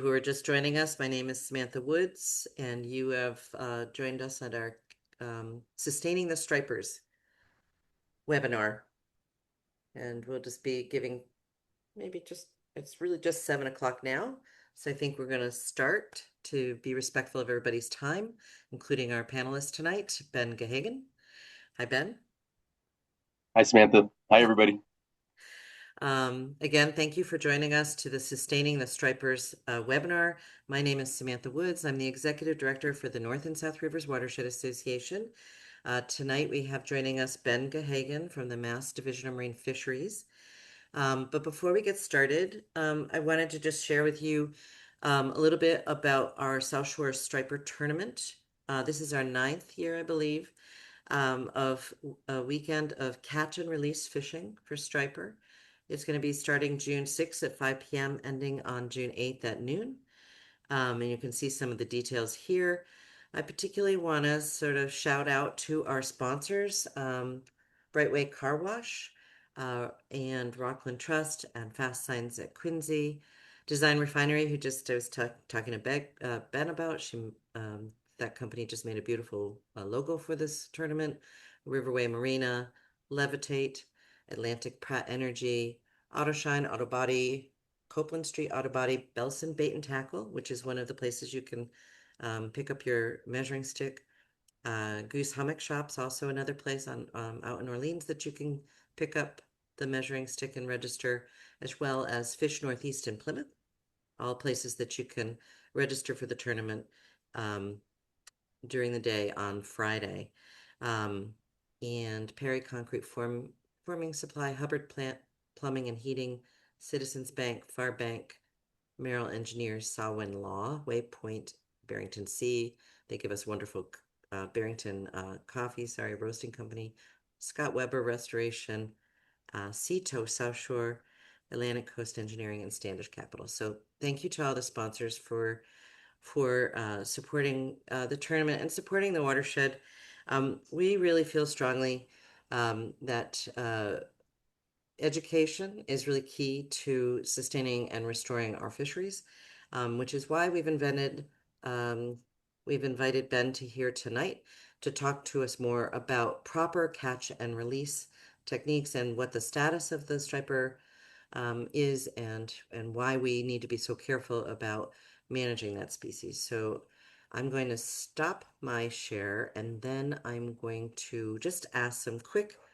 Who are just joining us, my name is Samantha Woods, and you have joined us at our Sustaining the Stripers webinar. And we'll just be giving it's really just 7 o'clock now. So I think we're going to start to be respectful of everybody's time, including our panelist tonight, Ben Gahagan. Hi, Ben. Hi, Samantha. Hi, everybody. Again, thank you for joining us to the Sustaining the Stripers webinar. My name is Samantha Woods. I'm the Executive Director for the North and South Rivers Watershed Association. Tonight we have joining us Ben Gahagan from the Mass Division of Marine Fisheries. But before we get started, I wanted to just share with you a little bit about our South Shore Striper Tournament. This is our 9th year, I believe, of a weekend of catch and release fishing for striper. It's going to be starting June 6th at 5 p.m., ending on June 8th at noon. And you can see some of the details here. I particularly want to sort of shout out to our sponsors, Brightway Car Wash, and Rockland Trust, and Fast Signs at Quincy, Design Refinery, who just I was talking to Ben about. That company just made a beautiful logo for this tournament. Riverway Marina, Levitate, Atlantic Pratt Energy, Autoshine Auto Body, Copeland Street Auto Body, Belson Bait and Tackle, which is one of the places you can pick up your measuring stick. Goose Hummock Shop's also another place on out in Orleans that you can pick up the measuring stick and register, as well as Fish Northeast in Plymouth, all places that you can register for the tournament um, during the day on Friday. Um, and Perry Concrete Forming Supply, Hubbard Plant Plumbing and Heating, Citizens Bank, Far Bank, Merrill Engineers, Salwin Law, Waypoint, Barrington Sea. They give us wonderful Barrington coffee, roasting company, Scott Weber Restoration, Seato South Shore, Atlantic Coast Engineering, and Standish Capital. So thank you to all the sponsors for supporting the tournament and supporting the watershed. We really feel strongly that education is really key to sustaining and restoring our fisheries, which is why we've invited Ben to here tonight to talk to us more about proper catch and release techniques and what the status of the striper is and why we need to be so careful about managing that species. So I'm going to stop my share and then I'm going to just ask I'm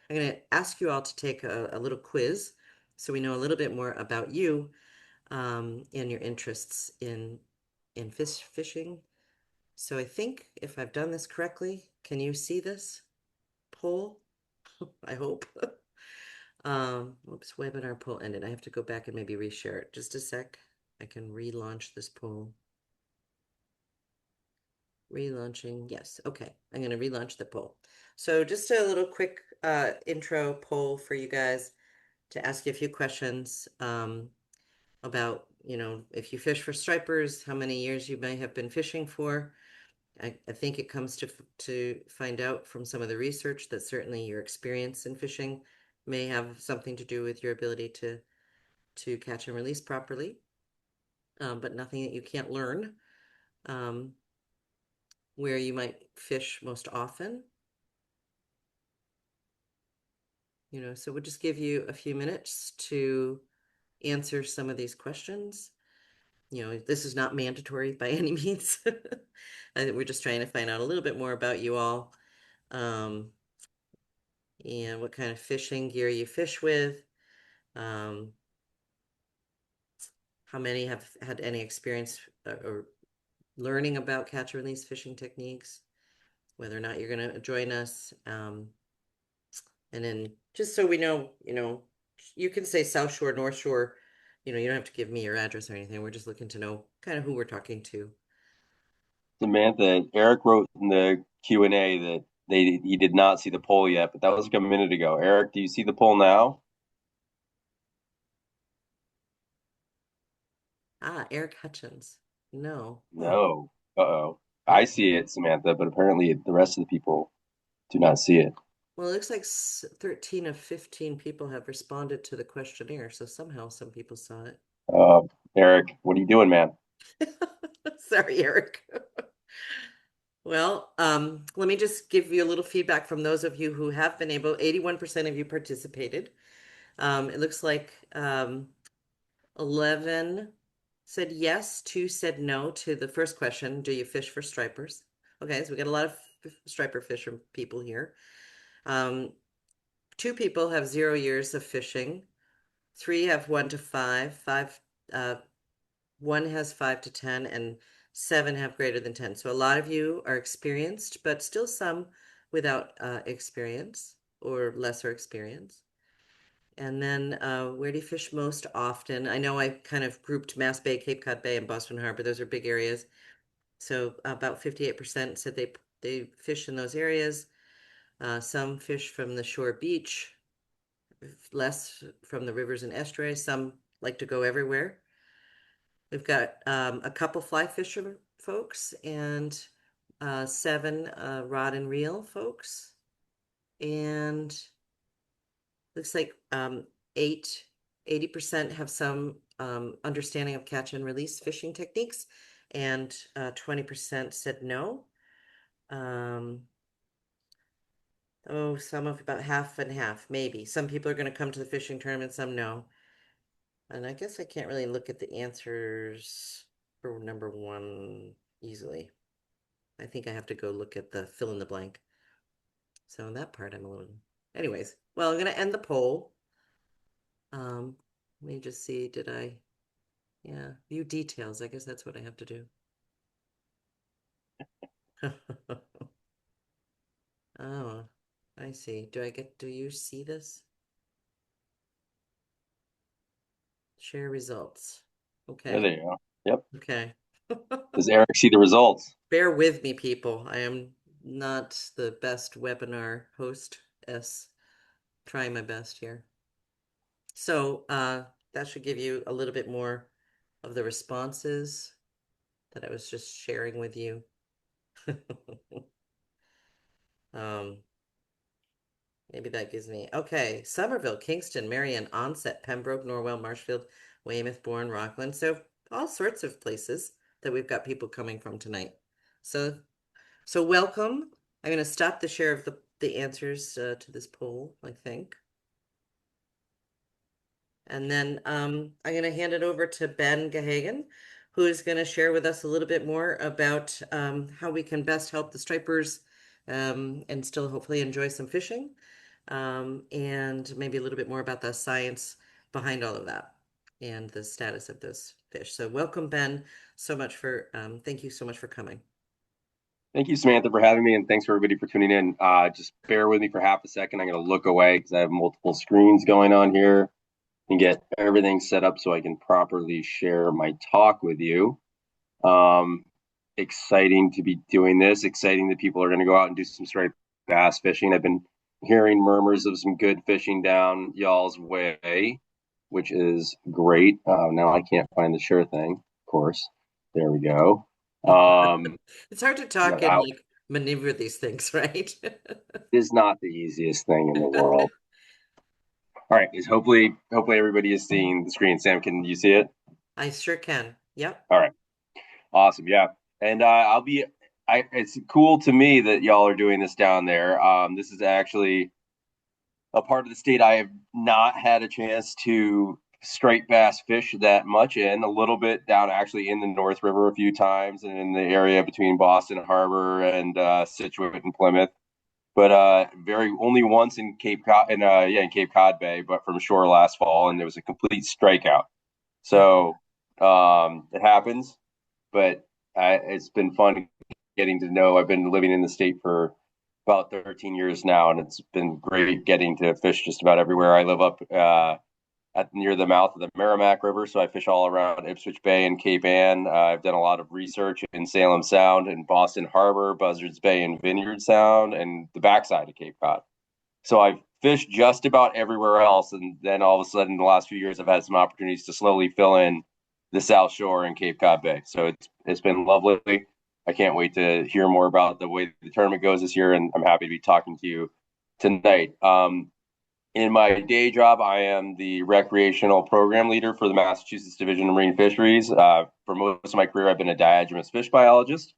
going to ask you all to take a little quiz so we know a little bit more about you and your interests in fishing. So I think if I've done this correctly, can you see this poll? I hope. Whoops, webinar poll ended. I have to go back and maybe reshare it. Just a sec. I can relaunch this poll. Relaunching. Yes. Okay. I'm going to relaunch the poll. So just a little quick intro poll for you guys to ask you a few questions about, if you fish for stripers, how many years you may have been fishing for. I think it comes to find out from some of the research that certainly your experience in fishing may have something to do with your ability to catch and release properly, but nothing that you can't learn. Um, where you might fish most often, so we'll just give you a few minutes to answer some of these questions. This is not mandatory by any means. We're just trying to find out a little bit more about you all, um, and what kind of fishing gear you fish with. Um, how many have had any experience or learning about catch and release fishing techniques, whether or not you're going to join us. And then just so we know, you can say South Shore, North Shore, you don't have to give me your address or anything. We're just looking to know kind of who we're talking to. Samantha, Eric wrote in the Q&A that he did not see the poll yet, but that was like a minute ago. Eric, do you see the poll now? Eric Hutchins. No. Huh. No. Uh-oh. I Oh, see it, Samantha, but apparently the rest of the people do not see it. well, it looks like 13 of 15 people have responded to the questionnaire, so somehow some people saw it. Uh, Eric, what are you doing, man? Sorry, Eric. Well, let me just give you a little feedback from those of you who have been able, 81% of you participated. It looks like 11 said yes, 2 said no to the first question, do you fish for stripers? Okay, so we got a lot of striper fisher people here. Um, 2 people have 0 years of fishing. 3 have 1 to 5. 5, 1 has 5 to 10, and 7 have greater than 10. So a lot of you are experienced, but still some without experience or lesser experience. And then where do you fish most often? I know I kind of grouped Mass Bay, Cape Cod Bay, and Boston Harbor. Those are big areas. So about 58% said they fish in those areas. Some fish from the shore beach, less from the rivers and estuaries. Some like to go everywhere. We've got a couple fly fisher folks and 7 rod and reel folks. And looks like 80% have some understanding of catch and release fishing techniques, and 20% said no. Um, oh, some of about half and half, maybe. Some people are going to come to the fishing tournament, some no. And I guess I can't really look at the answers for number 1 easily. I think I have to go look at the fill in the blank. So in that part, I'm a little. Anyways, well, I'm going to end the poll. Let me just see, did I? Yeah, view details. I guess that's what I have to do. Oh, I see. Do you see this? Share results. There Okay. they go. Yep. Okay. Does Eric see the results? Bear with me, people. I am not the best webinar hostess. Trying my best here. So, that should give you a little bit more of the responses that I was just sharing with you. Um, Maybe that gives me, okay, Somerville, Kingston, Marion, Onset, Pembroke, Norwell, Marshfield, Weymouth, Bourne, Rockland. So all sorts of places that we've got people coming from tonight. So, so welcome. I'm going to stop the share of the answers to this poll, I think. And then I'm going to hand it over to Ben Gahagan, who is going to share with us a little bit more about how we can best help the stripers and still hopefully enjoy some fishing, and maybe a little bit more about the science behind all of that and the status of those fish. So welcome, Ben, thank you so much for coming. Thank you, Samantha, for having me, and thanks for everybody for tuning in. Just bear with me for half a second. I'm going to look away because I have multiple screens going on here and get everything set up so I can properly share my talk with you. Um, Exciting to be doing this. Exciting that people are going to go out and do some striped bass fishing. I've been hearing murmurs of some good fishing down y'all's way, which is great. Now I can't find the share thing, of course. There we go. It's hard to talk and Out like maneuver these things, right? is not the easiest thing in the world. All right, is hopefully everybody is seeing the screen. Sam, can you see it? I sure can. Yep. All right, awesome, yeah. And it's cool to me that y'all are doing this down there. This is actually a part of the state I have not had a chance to straight bass fish that much in. A little bit down actually in the North River a few times, and in the area between Boston Harbor and Scituate and Plymouth. But very only once in Cape Cod, in Cape Cod Bay, but from shore last fall, and it was a complete strikeout. So it happens, but it's been fun getting to know. I've been living in the state for about 13 years now, and it's been great getting to fish just about everywhere. I live up at near the mouth of the Merrimack River, so I fish all around Ipswich Bay and Cape Ann. I've done a lot of research in Salem Sound and Boston Harbor, Buzzards Bay and Vineyard Sound, and the backside of Cape Cod. So I've fished just about everywhere else, and then all of a sudden, the last few years, I've had some opportunities to slowly fill in the South Shore and Cape Cod Bay. So it's been lovely. I can't wait to hear more about the way the tournament goes this year, and I'm happy to be talking to you tonight. In my day job, I am the recreational program leader for the Massachusetts Division of Marine Fisheries. For most of my career, I've been a diagamous fish biologist,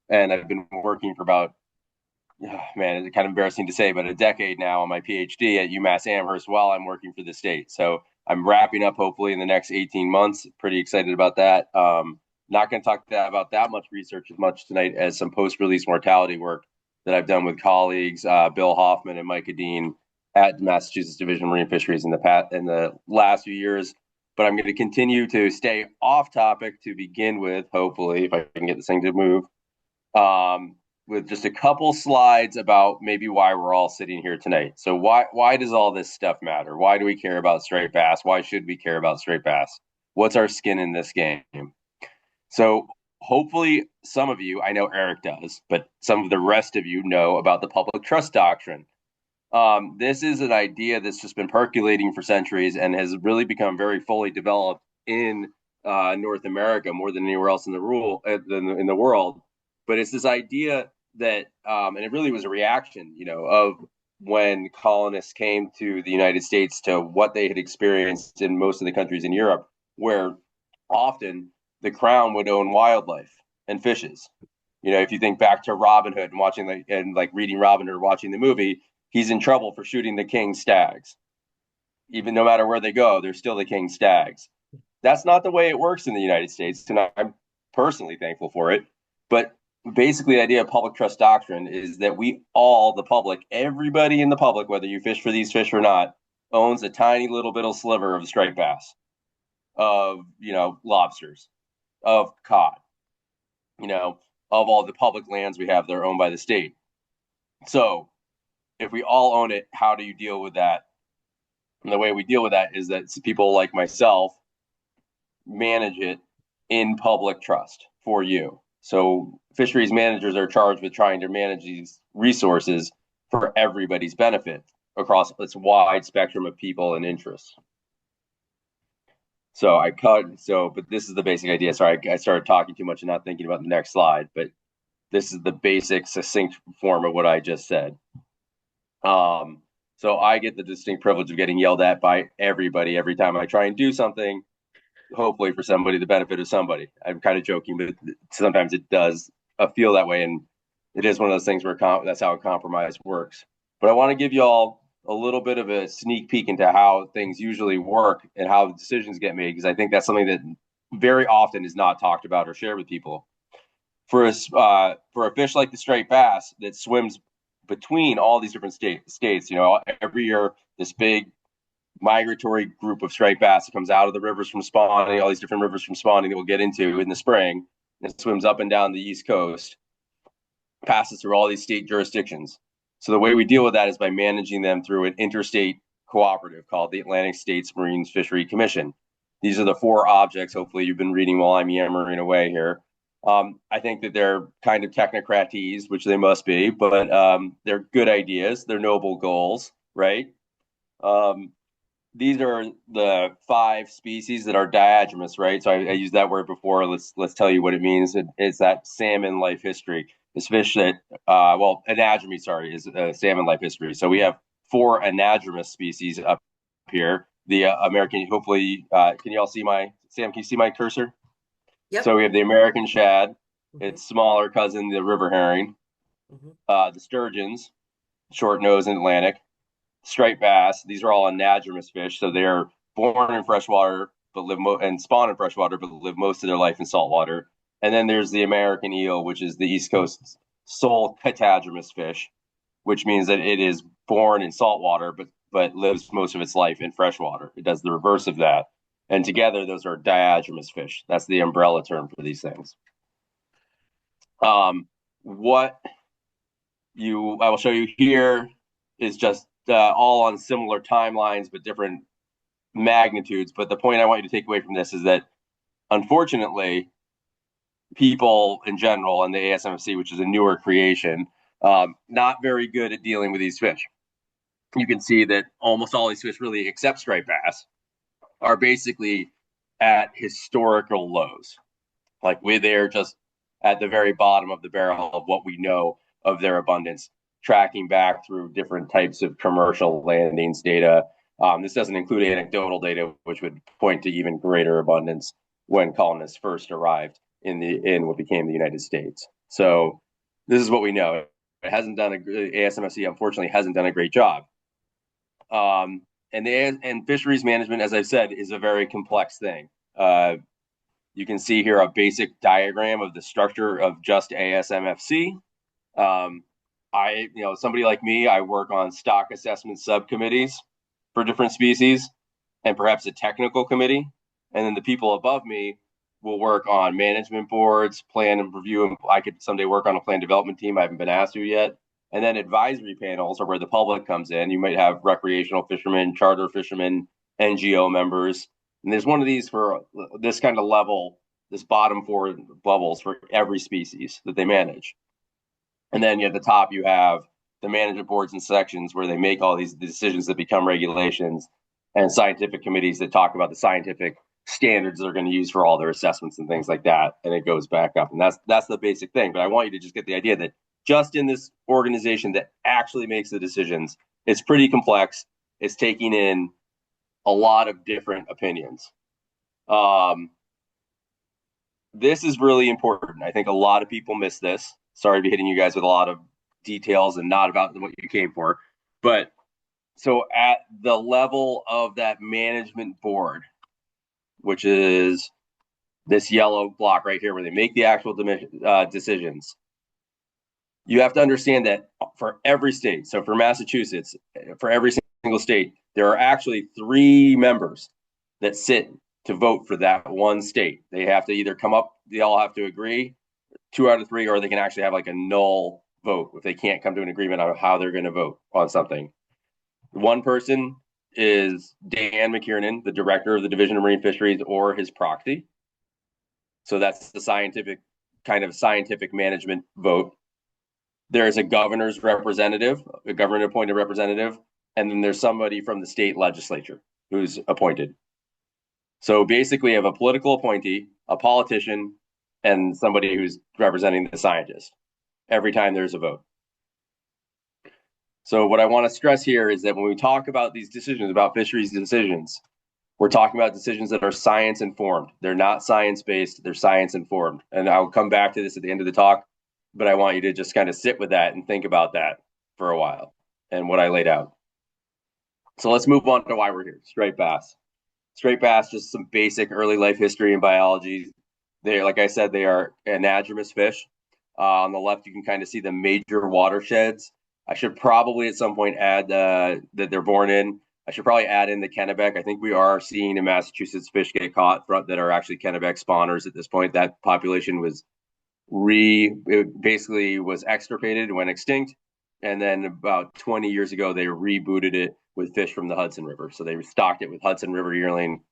and I've been working for about, man, it's kind of embarrassing to say, but a decade now on my PhD at UMass Amherst while I'm working for the state. So I'm wrapping up hopefully in the next 18 months. Pretty excited about that. Not going to talk about that much research as much tonight as some post-release mortality work that I've done with colleagues, Bill Hoffman and Micah Dean at the Massachusetts Division of Marine Fisheries in the last few years. But I'm going to continue to stay off topic to begin with, hopefully, if I can get this thing to move. With just a couple slides about maybe why we're all sitting here tonight. So why does all this stuff matter? Why do we care about striped bass? Why should we care about striped bass? What's our skin in this game? So hopefully some of you, I know Eric does, but some of the rest of you know about the public trust doctrine. This is an idea that's just been percolating for centuries and has really become very fully developed in North America more than anywhere else in the world. But it's this idea that, and it really was a reaction, of when colonists came to the United States to what they had experienced in most of the countries in Europe, where often the crown would own wildlife and fishes. If you think back to Robin Hood and reading Robin Hood, watching the movie, he's in trouble for shooting the king's stags. Even no matter where they go, they're still the king's stags. That's not the way it works in the United States, and I'm personally thankful for it. But basically, the idea of public trust doctrine is that we all, the public, everybody in the public, whether you fish for these fish or not, owns a tiny little bit of sliver of striped bass, of lobsters, of cod, of all the public lands we have that are owned by the state. So if we all own it, how do you deal with that? And the way we deal with that is that people like myself manage it in public trust for you. So fisheries managers are charged with trying to manage these resources for everybody's benefit across this wide spectrum of people and interests. But this is the basic idea. Sorry, I started talking too much and not thinking about the next slide, but this is the basic, succinct form of what I just said. So I get the distinct privilege of getting yelled at by everybody every time I try and do something, hopefully for somebody, the benefit of somebody. I'm kind of joking, but sometimes it does feel that way. And it is one of those things where that's how a compromise works. But I want to give you all a little bit of a sneak peek into how things usually work and how decisions get made, because I think that's something that very often is not talked about or shared with people. For a fish like the striped bass that swims between all these different states, every year this big migratory group of striped bass that comes out of the rivers from spawning, all these different rivers from spawning that we'll get into in the spring, and it swims up and down the East Coast, passes through all these state jurisdictions. So the way we deal with that is by managing them through an interstate cooperative called the Atlantic States Marine Fishery Commission. These are the four objects. Hopefully you've been reading while I'm yammering away here. I think that they're kind of technocraties, which they must be, but they're good ideas. They're noble goals, right? These are the 5 species that are diagamous, right? So I used that word before. Let's tell you what it means. It's that salmon life history. This fish that, anadromous, sorry, is salmon life history. So we have 4 anadromous species up here. The American, hopefully, can you all see Sam, can you see my cursor? Yep. So we have the American shad, Mm-hmm. its smaller cousin, the river herring, the sturgeons, short nose in Atlantic, striped bass. These are all anadromous fish, so they're born in freshwater but live and spawn in freshwater but live most of their life in saltwater. And then there's the American eel, which is the East Coast's sole catadromous fish, which means that it is born in saltwater but lives most of its life in freshwater. It does the reverse of that. And together, those are diagamous fish. That's the umbrella term for these things. What I will show you here is just all on similar timelines, but different magnitudes. But the point I want you to take away from this is that, unfortunately, people in general and the ASMFC, which is a newer creation, not very good at dealing with these fish. You can see that almost all these fish, really, except striped bass, are basically at historical lows. Like they're just at the very bottom of the barrel of what we know of their abundance. tracking back through different types of commercial landings data. This doesn't include anecdotal data, which would point to even greater abundance when colonists first arrived in what became the United States. So this is what we know. It hasn't done ASMFC unfortunately hasn't done a great job. And fisheries management, as I've said, is a very complex thing. You can see here a basic diagram of the structure of just ASMFC. Somebody like me, I work on stock assessment subcommittees for different species and perhaps a technical committee. And then the people above me will work on management boards, plan and review. And I could someday work on a plan development team. I haven't been asked to yet. And then advisory panels are where the public comes in. You might have recreational fishermen, charter fishermen, NGO members. And there's one of these for this kind of level, this bottom four levels for every species that they manage. And then at the top, you have the management boards and sections where they make all these decisions that become regulations, and scientific committees that talk about the scientific standards they're going to use for all their assessments and things like that. And it goes back up. And that's the basic thing. But I want you to just get the idea that just in this organization that actually makes the decisions, it's pretty complex. It's taking in a lot of different opinions. This is really important. I think a lot of people miss this. Sorry to be hitting you guys with a lot of details and not about what you came for. But so at the level of that management board, which is this yellow block right here where they make the actual decisions, you have to understand that for every state, so for Massachusetts, for every single state, there are actually 3 members that sit to vote for that one state. They have to either come up, they all have to agree, 2 out of 3, or they can actually have like a null vote if they can't come to an agreement on how they're going to vote on something. One person is Dan McKiernan, the director of the Division of Marine Fisheries, or his proxy. So that's the scientific management vote. There's a governor's representative, a government appointed representative, and then there's somebody from the state legislature who's appointed. So basically, you have a political appointee, a politician, and somebody who's representing the scientist every time there's a vote. So what I want to stress here is that when we talk about these decisions, about fisheries decisions, we're talking about decisions that are science informed. They're not science based, they're science informed. And I'll come back to this at the end of the talk, but I want you to just kind of sit with that and think about that for a while and what I laid out. So let's move on to why we're here. Striped bass. Striped bass, just some basic early life history and biology. They, like I said, they are anadromous fish. On the left, you can kind of see the major watersheds. I should probably at some point add that they're born in. I should probably add in the Kennebec. I think we are seeing in Massachusetts fish get caught that are actually Kennebec spawners at this point. That population was basically was extirpated, went extinct. And then about 20 years ago, they rebooted it with fish from the Hudson River. So they stocked it with Hudson River yearling.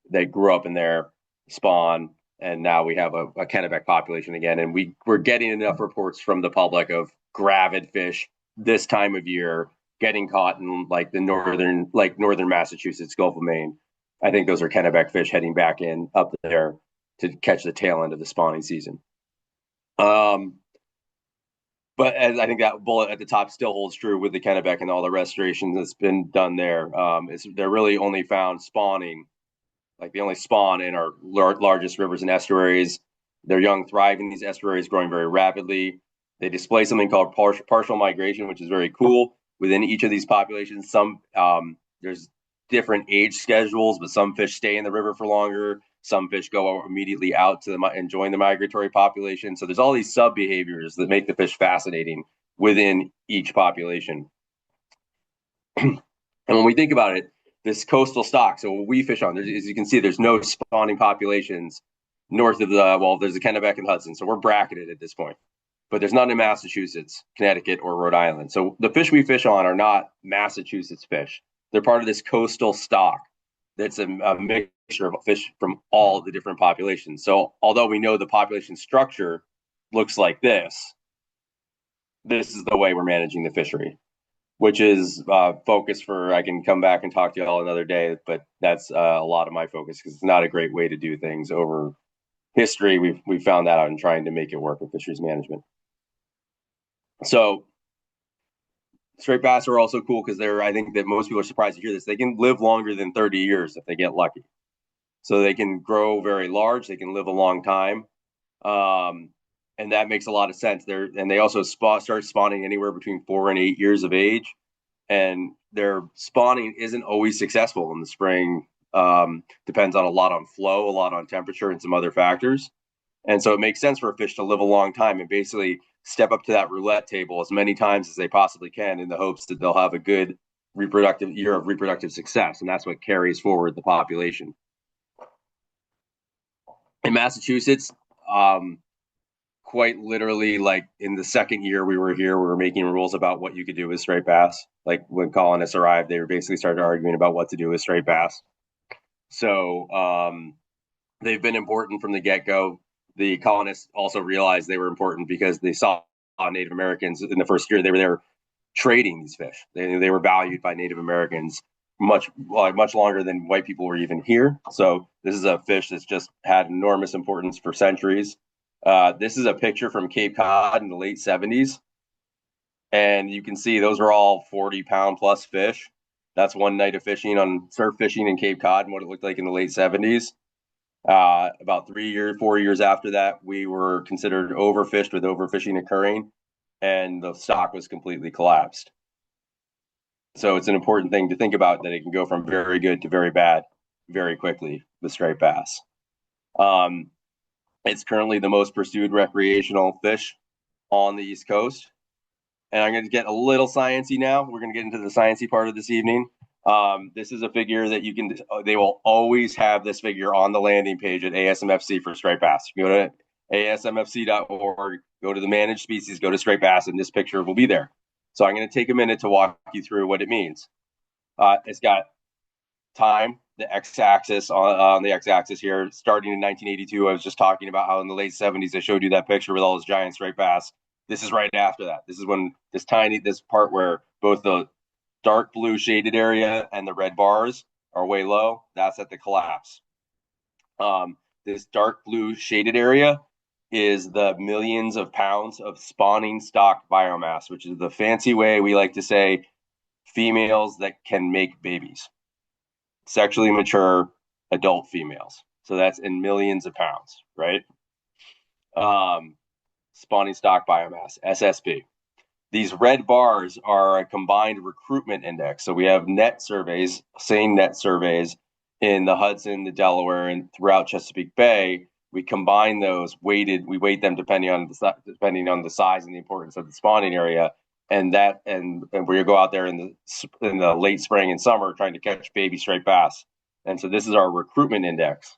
They grew up in there, spawn, and now we have a Kennebec population again. And we're getting enough reports from the public of gravid fish this time of year getting caught in like the northern Massachusetts, Gulf of Maine. I think those are Kennebec fish heading back in up there to catch the tail end of the spawning season. But as I think that bullet at the top still holds true with the Kennebec and all the restoration that's been done there. They're really only found spawning, like they only spawn in our largest rivers and estuaries. Their young thrive in these estuaries, growing very rapidly. They display something called partial migration, which is very cool. Within each of these populations, there's different age schedules, but some fish stay in the river for longer. Some fish go immediately out to and join the migratory population. So there's all these sub behaviors that make the fish fascinating within each population. And when we think about it, this coastal stock, so what we fish on, as you can see, there's no spawning populations north of there's the Kennebec and Hudson. So we're bracketed at this point. But there's none in Massachusetts, Connecticut, or Rhode Island. So the fish we fish on are not Massachusetts fish. They're part of this coastal stock that's a mixture of fish from all the different populations. So although we know the population structure looks like this is the way we're managing the fishery, which is focus for, I can come back and talk to you all another day, but that's a lot of my focus because it's not a great way to do things over history. We've found that out in trying to make it work with fisheries management. So Striped bass are also cool because I think that most people are surprised to hear this. They can live longer than 30 years if they get lucky. So they can grow very large. They can live a long time. Um, and that makes a lot of sense. And they also start spawning anywhere between 4 and 8 years of age. And their spawning isn't always successful in the spring. Depends on a lot on flow, a lot on temperature, and some other factors. And so it makes sense for a fish to live a long time and basically step up to that roulette table as many times as they possibly can in the hopes that they'll have a good reproductive year of reproductive success. And that's what carries forward the population. In Massachusetts, quite literally, like in the second year we were here, we were making rules about what you could do with striped bass. Like when colonists arrived, they were basically started arguing about what to do with striped bass. So they've been important from the get-go. The colonists also realized they were important because they saw Native Americans in the first year. They were there trading these fish. They were valued by Native Americans much longer than white people were even here. So this is a fish that's just had enormous importance for centuries. This is a picture from Cape Cod in the late 70s. And you can see those are all 40-pound plus fish. That's one night of fishing on surf fishing in Cape Cod and what it looked like in the late 70s. About 4 years after that, we were considered overfished with overfishing occurring, and the stock was completely collapsed. So it's an important thing to think about that it can go from very good to very bad very quickly with striped bass. Um, it's currently the most pursued recreational fish on the East Coast. And I'm going to get a little sciencey now. We're going to get into the sciencey part of this evening. This is a figure that they will always have this figure on the landing page at ASMFC for striped bass. You go to asmfc.org, go to the managed species, go to striped bass, and this picture will be there. So I'm going to take a minute to walk you through what it means. It's got time, the x-axis on the x-axis here, starting in 1982. I was just talking about how in the late 70s I showed you that picture with all those giant striped bass. This is right after that. This is when this part where both the dark blue shaded area and the red bars are way low. That's at the collapse. This dark blue shaded area is the millions of pounds of spawning stock biomass, which is the fancy way we like to say females that can make babies, sexually mature adult females. So that's in millions of pounds, right? Spawning stock biomass, SSB. These red bars are a combined recruitment index. So we have net surveys, same net surveys in the Hudson, the Delaware, and throughout Chesapeake Bay. We combine those weighted. We weight them depending on the size and the importance of the spawning area, and we go out there in the late spring and summer trying to catch baby striped bass. And so this is our recruitment index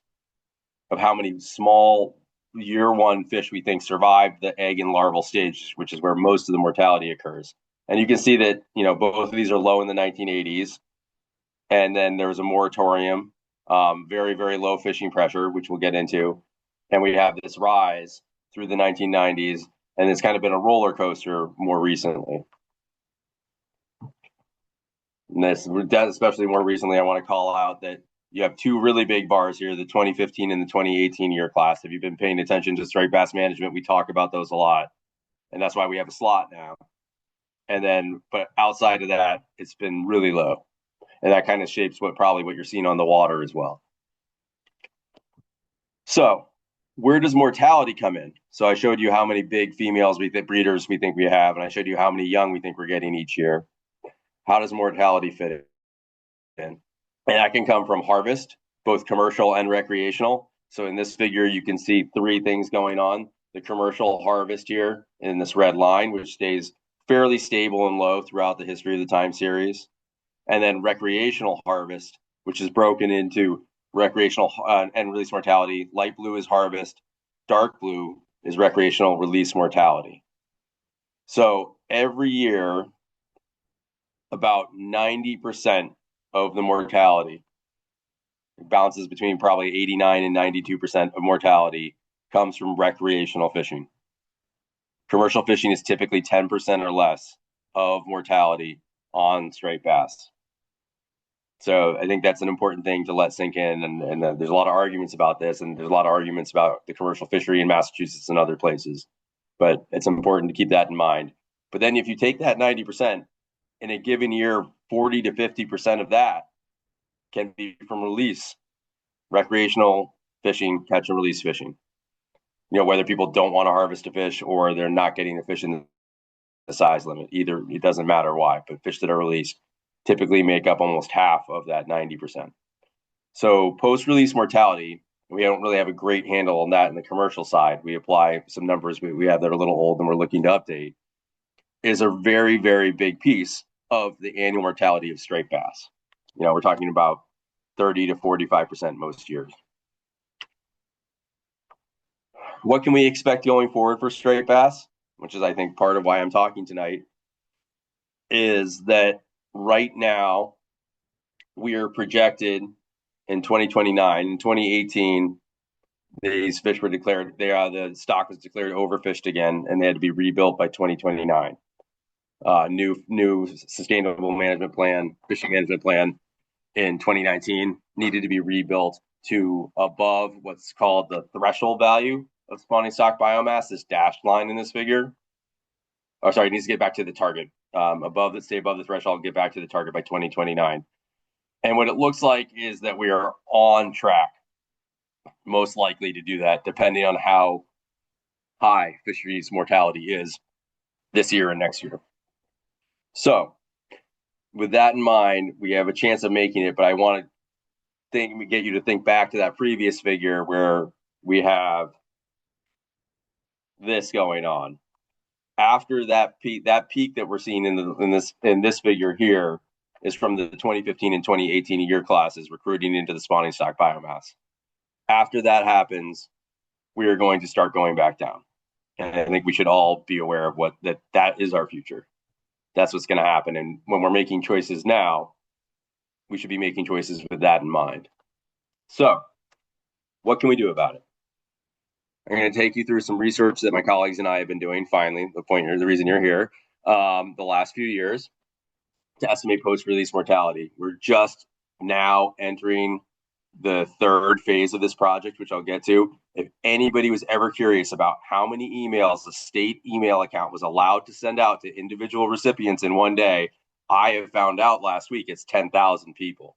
of how many small year one fish we think survive the egg and larval stage, which is where most of the mortality occurs. And you can see that, both of these are low in the 1980s. And then there was a moratorium, very, very low fishing pressure, which we'll get into. And we have this rise through the 1990s. And it's kind of been a roller coaster more recently. And this, especially more recently, I want to call out that you have two really big bars here, the 2015 and the 2018 year class. If you've been paying attention to striped bass management, we talk about those a lot. And that's why we have a slot now. But outside of that, it's been really low. And that kind of shapes probably what you're seeing on the water as well. So where does mortality come in? So I showed you how many big females breeders we think we have, and I showed you how many young we think we're getting each year. How does mortality fit in? And that can come from harvest, both commercial and recreational. So in this figure, you can see three things going on. The commercial harvest here in this red line, which stays fairly stable and low throughout the history of the time series. And then recreational harvest, which is broken into recreational and release mortality. Light blue is harvest. Dark blue is recreational release mortality. So every year, about 90% of the mortality, it bounces between probably 89 and 92% of mortality comes from recreational fishing. Commercial fishing is typically 10% or less of mortality on striped bass. So I think that's an important thing to let sink in. And there's a lot of arguments about this, and there's a lot of arguments about the commercial fishery in Massachusetts and other places. But it's important to keep that in mind. But then if you take that 90% in a given year, 40 to 50% of that can be from release, recreational fishing, catch and release fishing. Whether people don't want to harvest a fish or they're not getting the fish in the size limit, either it doesn't matter why, but fish that are released typically make up almost half of that 90%. So post-release mortality, we don't really have a great handle on that in the commercial side. We apply some numbers we have that are a little old and we're looking to update, is a very, very big piece of the annual mortality of striped bass. We're talking about 30 to 45% most years. What can we expect going forward for striped bass, which is, I think, part of why I'm talking tonight, is that right now we are projected in 2029. In 2018, these fish were declared, the stock was declared overfished again, and they had to be rebuilt by 2029. New sustainable management plan, fishing management plan in 2019 needed to be rebuilt to above what's called the threshold value of spawning stock biomass, this dashed line in this figure. Oh, sorry, it needs to get back to the target. Stay above the threshold, get back to the target by 2029. And what it looks like is that we are on track, most likely to do that, depending on how high fisheries mortality is this year and next year. So with that in mind, we have a chance of making it, but I want to get you to think back to that previous figure where we have this going on. After that peak that we're seeing in this figure here is from the 2015 and 2018 year classes recruiting into the spawning stock biomass. After that happens, we are going to start going back down. And I think we should all be aware of that is our future. That's what's going to happen. And when we're making choices now, we should be making choices with that in mind. So what can we do about it? I'm going to take you through some research that my colleagues and I have been doing, finally, the reason you're here, the last few years to estimate post-release mortality. We're just now entering the third phase of this project, which I'll get to. If anybody was ever curious about how many emails the state email account was allowed to send out to individual recipients in one day, I have found out last week it's 10,000 people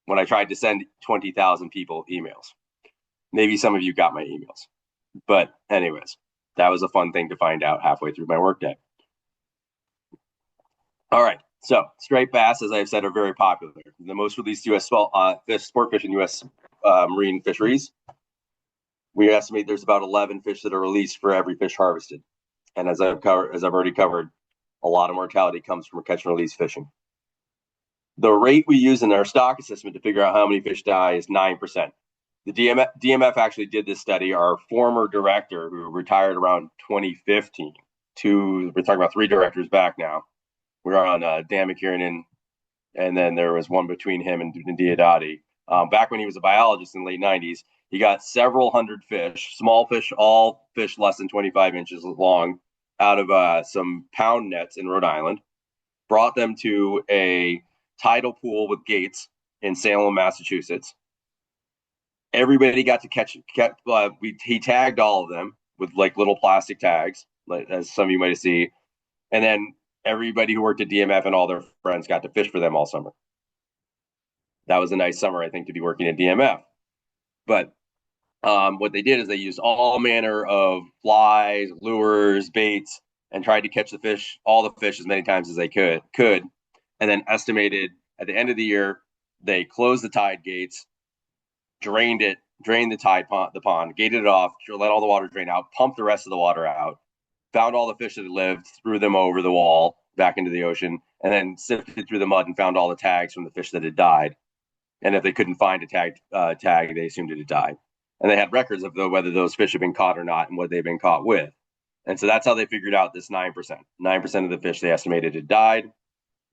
when I tried to send 20,000 people emails. Maybe some of you got my emails. But anyways, that was a fun thing to find out halfway through my workday. All right. So striped bass, as I've said, are very popular. The most released U.S. sport fish in U.S. Marine fisheries. We estimate there's about 11 fish that are released for every fish harvested. And as I've already covered, a lot of mortality comes from catch and release fishing. The rate we use in our stock assessment to figure out how many fish die is 9%. The DMF actually did this study. Our former director, who retired around 2015, we're talking about 3 directors back now. We're on Dan McKiernan, and then there was one between him and Diodati. Back when he was a biologist in the late 90s, he got several hundred fish, small fish, all fish less than 25 inches long, out of some pound nets in Rhode Island, brought them to a tidal pool with gates in Salem, Massachusetts. Everybody got to catch. He tagged all of them with like little plastic tags, as some of you might see, and then everybody who worked at DMF and all their friends got to fish for them all summer. That was a nice summer, I think, to be working at DMF. But what they did is they used all manner of flies, lures, baits, and tried to catch all the fish as many times as they could, and then estimated at the end of the year, they closed the tide gates, drained the pond, gated it off, let all the water drain out, pumped the rest of the water out, found all the fish that had lived, threw them over the wall back into the ocean, and then sifted through the mud and found all the tags from the fish that had died. And if they couldn't find a tag, they assumed it had died. And they had records of whether those fish had been caught or not and what they've been caught with. And so that's how they figured out this 9%. 9% of the fish they estimated had died.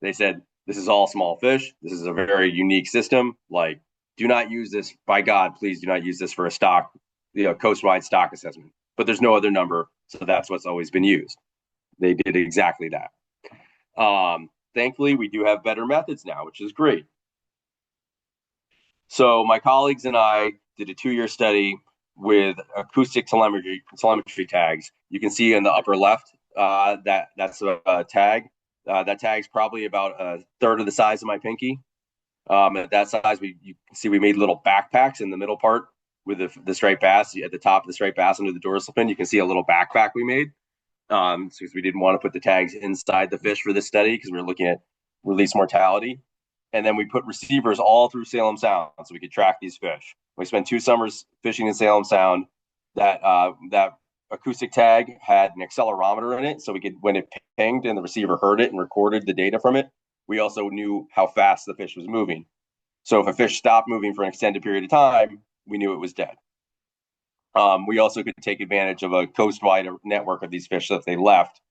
They said, this is all small fish. This is a very unique system. Like, do not use this. By God, please do not use this for a stock, coast-wide stock assessment. But there's no other number, so that's what's always been used. They did exactly that. Thankfully, we do have better methods now, which is great. So my colleagues and I did a 2-year study with acoustic telemetry tags. You can see in the upper left, that's a tag. That tag's probably about a third of the size of my pinky. At that size, you can see we made little backpacks in the middle part with the striped bass. At the top of the striped bass under the dorsal fin, you can see a little backpack we made. Because we didn't want to put the tags inside the fish for this study because we were looking at release mortality. And then we put receivers all through Salem Sound so we could track these fish. We spent 2 summers fishing in Salem Sound. That acoustic tag had an accelerometer in it, so we could, when it pinged and the receiver heard it and recorded the data from it, we also knew how fast the fish was moving. So if a fish stopped moving for an extended period of time, we knew it was dead. We also could take advantage of a coast-wide network of these fish. So if they left,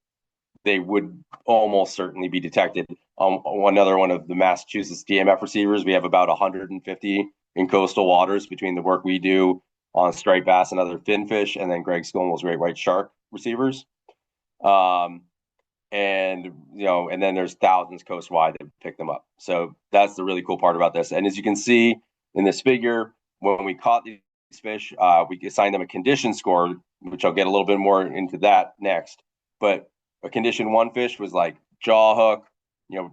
they would almost certainly be detected. Another one of the Massachusetts DMF receivers, we have about 150 in coastal waters between the work we do on striped bass and other finfish, and then Greg Scomel's great white shark receivers. And then there's thousands coastwide that pick them up. So that's the really cool part about this. And as you can see in this figure, when we caught these fish, we assigned them a condition score, which I'll get a little bit more into that next. But a condition 1 fish was like jaw hook,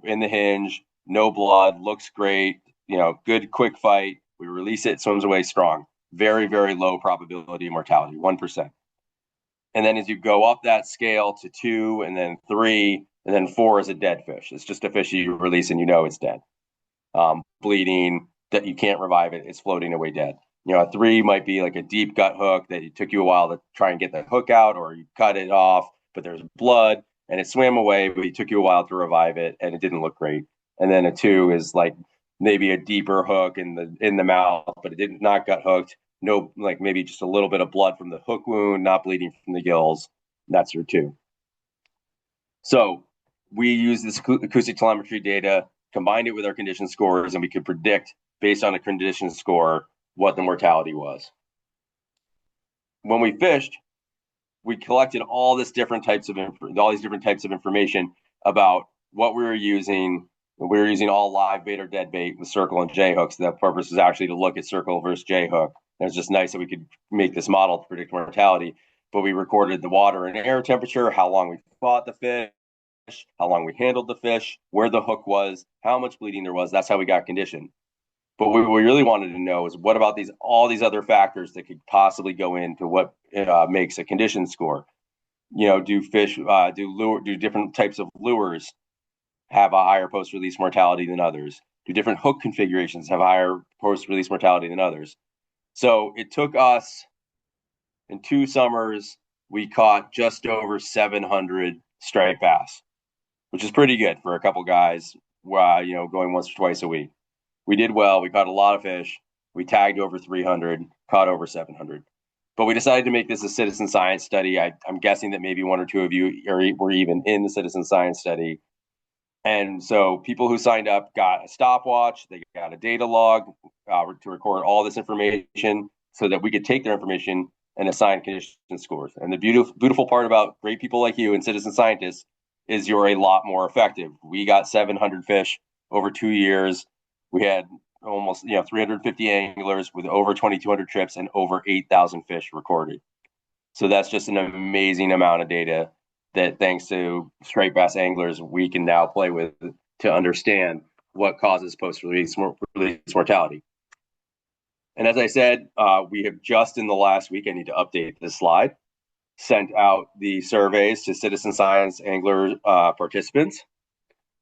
in the hinge, no blood, looks great, good quick fight. We release it, swims away strong. Very, very low probability of mortality, 1%. And then as you go up that scale to 2 and then 3 and then 4 is a dead fish. It's just a fish you release and it's dead. Bleeding, that you can't revive it. It's floating away dead. A 3 might be like a deep gut hook that it took you a while to try and get the hook out, or you cut it off, but there's blood and it swam away, but it took you a while to revive it and it didn't look great. And then a 2 is like maybe a deeper hook in the mouth, but it didn't not gut hooked. No, like maybe just a little bit of blood from the hook wound, not bleeding from the gills. That's your 2. So we use this acoustic telemetry data, combined it with our condition scores, and we could predict based on a condition score what the mortality was. When we fished, we collected all these different types of information about what we were using. We were using all live bait or dead bait with circle and J hooks. The purpose was actually to look at circle versus J hook. It was just nice that we could make this model to predict mortality. But we recorded the water and air temperature, how long we fought the fish, how long we handled the fish, where the hook was, how much bleeding there was. That's how we got condition. But what we really wanted to know is what about all these other factors that could possibly go into what makes a condition score? Do fish do different types of lures have a higher post-release mortality than others? Do different hook configurations have higher post-release mortality than others? So it took us, in 2 summers, we caught just over 700 striped bass, which is pretty good for a couple guys, going once or twice a week. We did well. We caught a lot of fish. We tagged over 300, caught over 700. But we decided to make this a citizen science study. I'm guessing that maybe 1 or 2 of you were even in the citizen science study. And so people who signed up got a stopwatch. They got a data log to record all this information so that we could take their information and assign condition scores. And the beautiful part about great people like you and citizen scientists is you're a lot more effective. We got 700 fish over 2 years. We had almost 350 anglers with over 2,200 trips and over 8,000 fish recorded. So that's just an amazing amount of data that, thanks to striped bass anglers, we can now play with to understand what causes post-release mortality. And as I said, we have just in the last week, I need to update this slide, sent out the surveys to citizen science angler participants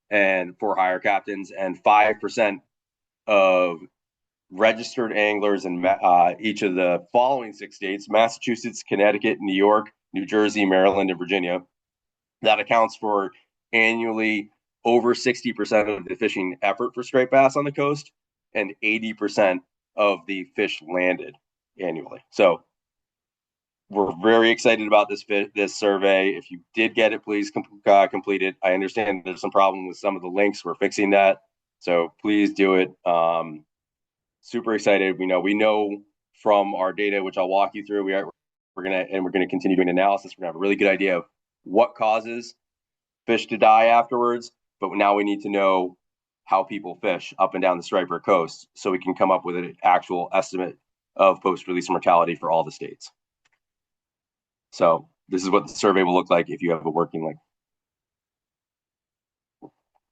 and for hire captains, and 5% of registered anglers in each of the following 6 states: Massachusetts, Connecticut, New York, New Jersey, Maryland, and Virginia. That accounts for annually over 60% of the fishing effort for striped bass on the coast and 80% of the fish landed annually. So we're very excited about this survey. If you did get it, please complete it. I understand there's some problem with some of the links. We're fixing that. So please do it. Super excited. We know from our data, which I'll walk you through, we're gonna continue doing analysis. We're gonna have a really good idea of what causes fish to die afterwards, but now we need to know how people fish up and down the striper coast so we can come up with an actual estimate of post-release mortality for all the states. So this is what the survey will look like if you have a working link.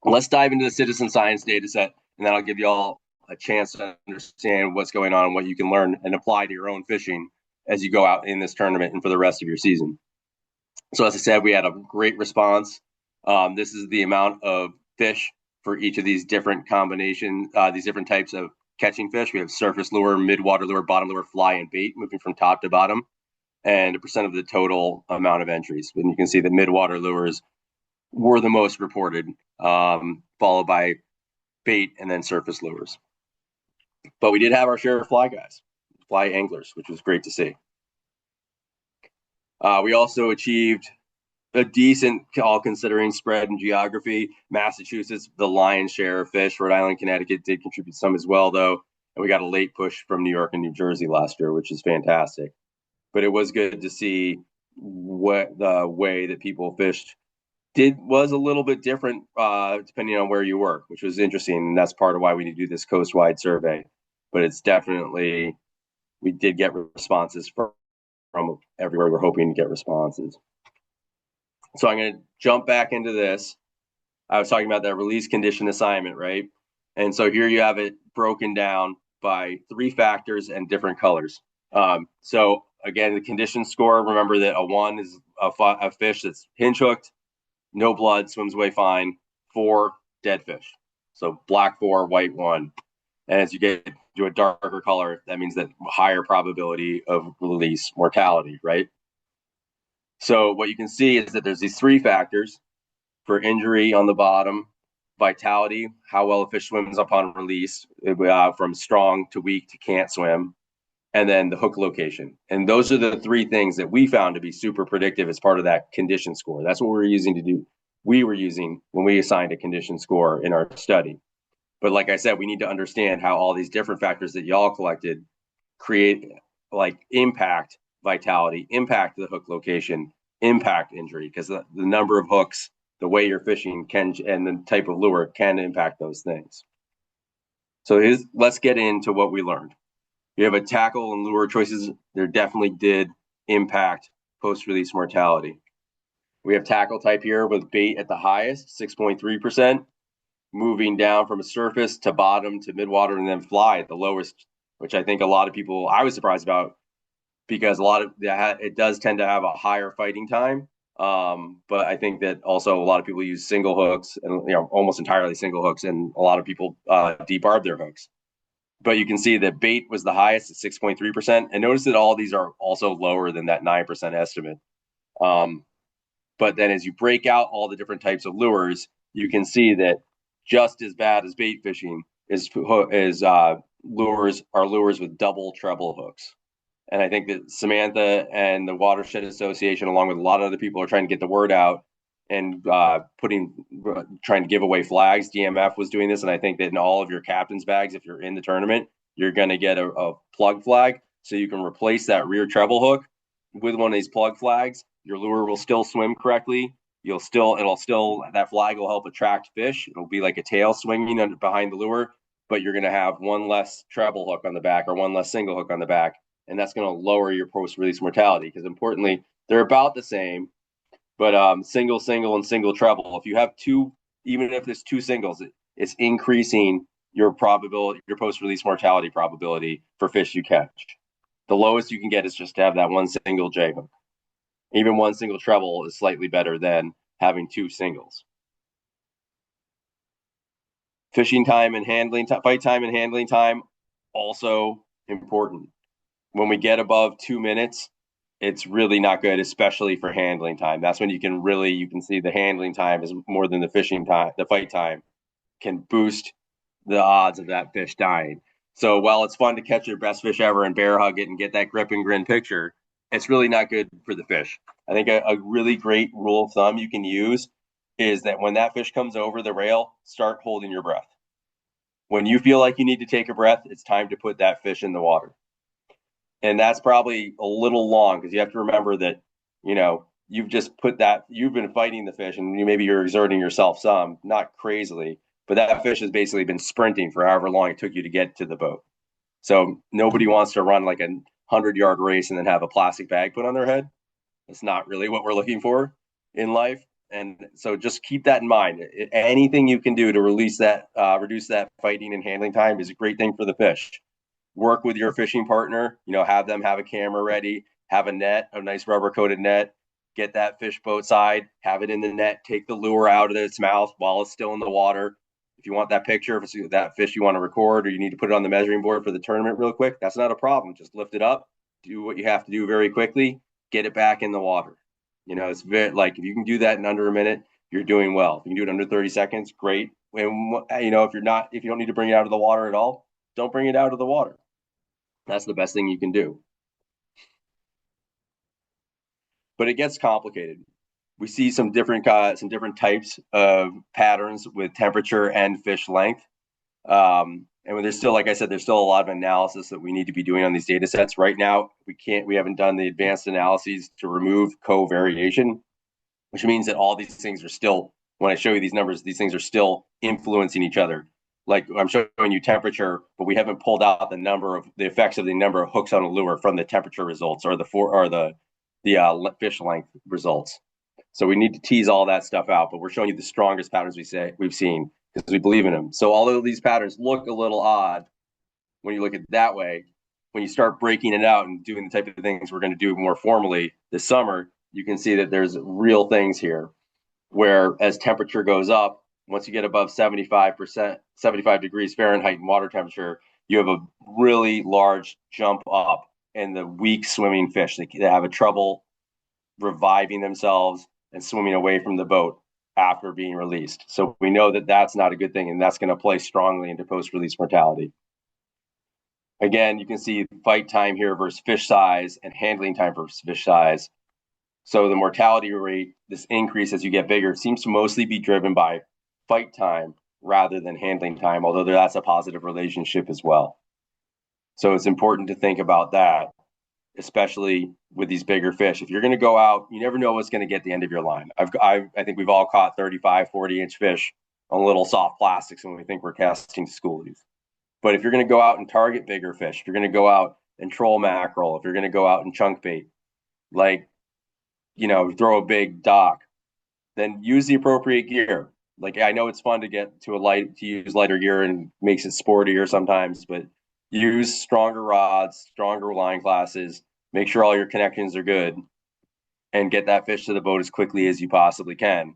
Let's dive into the citizen science data set, and then I'll give you all a chance to understand what's going on and what you can learn and apply to your own fishing as you go out in this tournament and for the rest of your season. So as I said, we had a great response. This is the amount of fish for each of these different combinations, these different types of catching fish. We have surface lure, mid-water lure, bottom lure, fly, and bait, moving from top to bottom, and a percent of the total amount of entries. And you can see the mid-water lures were the most reported, followed by bait and then surface lures. But we did have our share of fly guys, fly anglers, which was great to see. We also achieved a decent, all considering spread and geography. Massachusetts, the lion's share of fish. Rhode Island, Connecticut did contribute some as well, though. And we got a late push from New York and New Jersey last year, which is fantastic. But it was good to see what the way that people fished was a little bit different depending on where you work, which was interesting. And that's part of why we need to do this coast-wide survey. But it's definitely, we did get responses from everywhere. We're hoping to get responses. So I'm going to jump back into this. I was talking about that release condition assignment, right? And so here you have it broken down by 3 factors and different colors. So again, the condition score, remember that a 1 is a fish that's hinge hooked, no blood, swims away fine. 4, dead fish. So black 4, white 1. And as you get to a darker color, that means that higher probability of release mortality, right? So what you can see is that there's these 3 factors for injury on the bottom, vitality, how well a fish swims upon release, from strong to weak to can't swim, and then the hook location. And those are the 3 things that we found to be super predictive as part of that condition score. That's what we were using when we assigned a condition score in our study. But like I said, we need to understand how all these different factors that y'all collected create, like, impact vitality, impact the hook location, impact injury, because the number of hooks, the way you're fishing can, and the type of lure can impact those things. So let's get into what we learned. We have a tackle and lure choices. There definitely did impact post-release mortality. We have tackle type here with bait at the highest, 6.3%, moving down from a surface to bottom to midwater, and then fly at the lowest, which I think a lot of people, I was surprised about, because a lot of it does tend to have a higher fighting time. But I think that also a lot of people use single hooks, and almost entirely single hooks, and a lot of people debarb their hooks. But you can see that bait was the highest at 6.3%, and notice that all these are also lower than that 9% estimate. But then as you break out all the different types of lures, you can see that just as bad as bait fishing is lures with double treble hooks. And I think that Samantha and the Watershed Association, along with a lot of other people, are trying to get the word out and trying to give away flags. DMF was doing this, and I think that in all of your captain's bags, if you're in the tournament, you're going to get a plug flag, so you can replace that rear treble hook with one of these plug flags. Your lure will still swim correctly. That flag will help attract fish. It'll be like a tail swinging behind the lure, but you're going to have one less treble hook on the back or one less single hook on the back. And that's going to lower your post-release mortality, because importantly, they're about the same, but single, and single treble. If you have 2, even if there's 2 singles, it's increasing your post-release mortality probability for fish you catch. The lowest you can get is just to have that one single J hook. Even one single treble is slightly better than having 2 singles. Fishing time and handling time, fight time and handling time, also important. When we get above 2 minutes, it's really not good, especially for handling time. That's when you can see the handling time is more than the fishing time. The fight time can boost the odds of that fish dying. So while it's fun to catch your best fish ever and bear hug it and get that grip and grin picture, it's really not good for the fish. I think a really great rule of thumb you can use is that when that fish comes over the rail, start holding your breath. When you feel like you need to take a breath, it's time to put that fish in the water. And that's probably a little long, because you have to remember that, you've been fighting the fish, and maybe you're exerting yourself some, not crazily, but that fish has basically been sprinting for however long it took you to get to the boat. So nobody wants to run like a 100-yard race and then have a plastic bag put on their head. That's not really what we're looking for in life. And so just keep that in mind. Anything you can do to reduce that fighting and handling time is a great thing for the fish. Work with your fishing partner, have them have a camera ready, have a net, a nice rubber coated net, get that fish boat side, have it in the net, take the lure out of its mouth while it's still in the water. If you want that picture, if it's that fish you want to record, or you need to put it on the measuring board for the tournament real quick, that's not a problem. Just lift it up, do what you have to do very quickly, get it back in the water. It's very like if you can do that in under a minute, you're doing well. If you can do it under 30 seconds, great. And if you don't need to bring it out of the water at all, don't bring it out of the water. That's the best thing you can do. But it gets complicated. We see some different types of patterns with temperature and fish length. And when there's still, like I said, there's still a lot of analysis that we need to be doing on these data sets. Right now, we haven't done the advanced analyses to remove covariation, which means that all these things are still, when I show you these numbers, these things are still influencing each other. Like I'm showing you temperature, but we haven't pulled out the effects of the number of hooks on a lure from the temperature results or the fish length results. So we need to tease all that stuff out, but we're showing you the strongest patterns we've seen because we believe in them. So although these patterns look a little odd when you look at it that way, when you start breaking it out and doing the type of things we're going to do more formally this summer, you can see that there's real things here where as temperature goes up, once you get above 75 degrees Fahrenheit in water temperature, you have a really large jump up in the weak swimming fish. They have a trouble reviving themselves and swimming away from the boat after being released. So we know that that's not a good thing, and that's going to play strongly into post-release mortality. Again, you can see fight time here versus fish size and handling time versus fish size. So the mortality rate, this increase as you get bigger, seems to mostly be driven by fight time rather than handling time, although that's a positive relationship as well. So it's important to think about that, especially with these bigger fish. If you're going to go out, you never know what's going to get at the end of your line. I think we've all caught 35, 40-inch fish on little soft plastics when we think we're casting schoolies. But if you're going to go out and target bigger fish, if you're going to go out and troll mackerel, if you're going to go out and chunk bait, like, throw a big dock, then use the appropriate gear. Like, I know it's fun to get to use lighter gear and makes it sportier sometimes, but use stronger rods, stronger line classes, make sure all your connections are good, and get that fish to the boat as quickly as you possibly can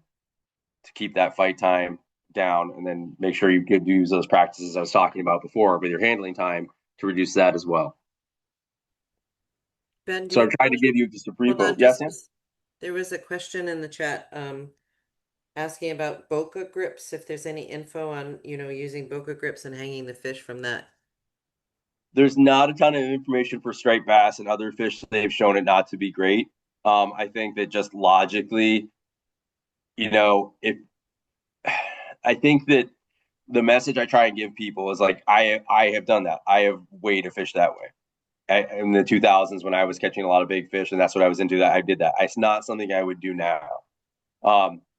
to keep that fight time down. And then make sure you could use those practices I was talking about before with your handling time to reduce that as well. Ben, do So you I'm trying to know, give you just a brief. hold on, Yes, Sam? there was a question in the chat asking about boca grips, if there's any info on, using boca grips and hanging the fish from that. There's not a ton of information for striped bass and other fish. They've shown it not to be great. I think that just logically, if I think that the message I try and give people is like, I have done that. I have weighed a fish that way. In the 2000s when I was catching a lot of big fish, and that's what I was into. That I did that. It's not something I would do now.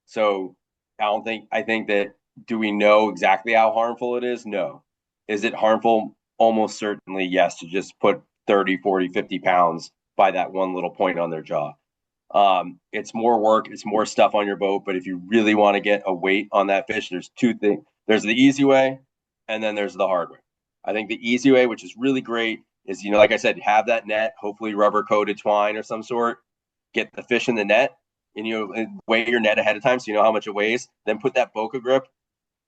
So I think that, do we know exactly how harmful it is? No. Is it harmful? Almost certainly, yes, to just put 30, 40, 50 pounds by that one little point on their jaw. It's more work, it's more stuff on your boat, but if you really want to get a weight on that fish, there's two things. There's the easy way, and then there's the hard way. I think the easy way, which is really great, is, like I said, have that net, hopefully rubber coated twine or some sort, get the fish in the net, and weigh your net ahead of time so you know how much it weighs. Then put that the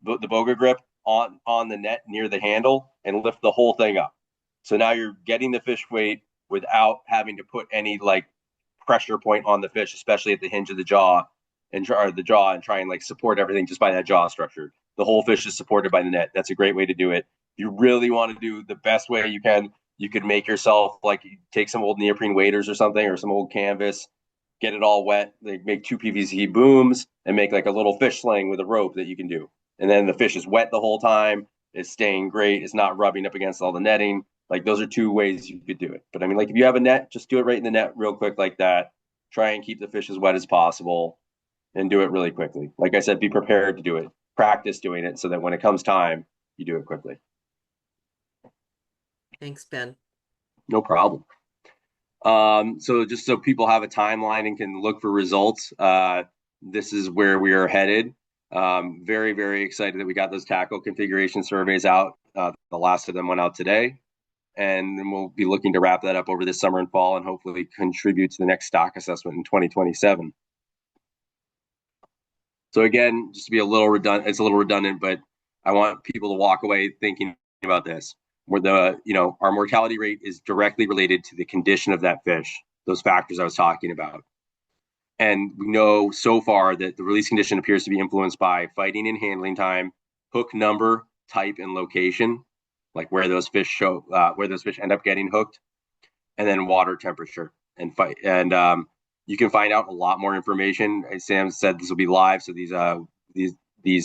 boga grip on the net near the handle and lift the whole thing up. So now you're getting the fish weight without having to put any pressure point on the fish, especially at the hinge of the jaw and try and support everything just by that jaw structure. The whole fish is supported by the net. That's a great way to do it. If you really want to do the best way you can, you could make yourself take some old neoprene waders or something, or some old canvas, get it all wet. They make 2 PVC booms and make a little fish sling with a rope that you can do. And then the fish is wet the whole time. It's staying great. It's not rubbing up against all the netting. Those are 2 ways you could do it. But I mean, if you have a net, just do it right in the net real quick like that. Try and keep the fish as wet as possible and do it really quickly. Like I said, be prepared to do it. Practice doing it so that when it comes time, you do it quickly. Thanks, Ben. No problem. So just so people have a timeline and can look for results, this is where we are headed. Very, very excited that we got those tackle configuration surveys out. The last of them went out today, and then we'll be looking to wrap that up over this summer and fall and hopefully contribute to the next stock assessment in 2027. So again, just to be a little redundant, it's a little redundant, but I want people to walk away thinking about this. Where our mortality rate is directly related to the condition of that fish, those factors I was talking about. And we know so far that the release condition appears to be influenced by fighting and handling time, hook number, type, and location, like where those fish end up getting hooked, and then water temperature and fight. And you can find out a lot more information. As Sam said, this will be live, so these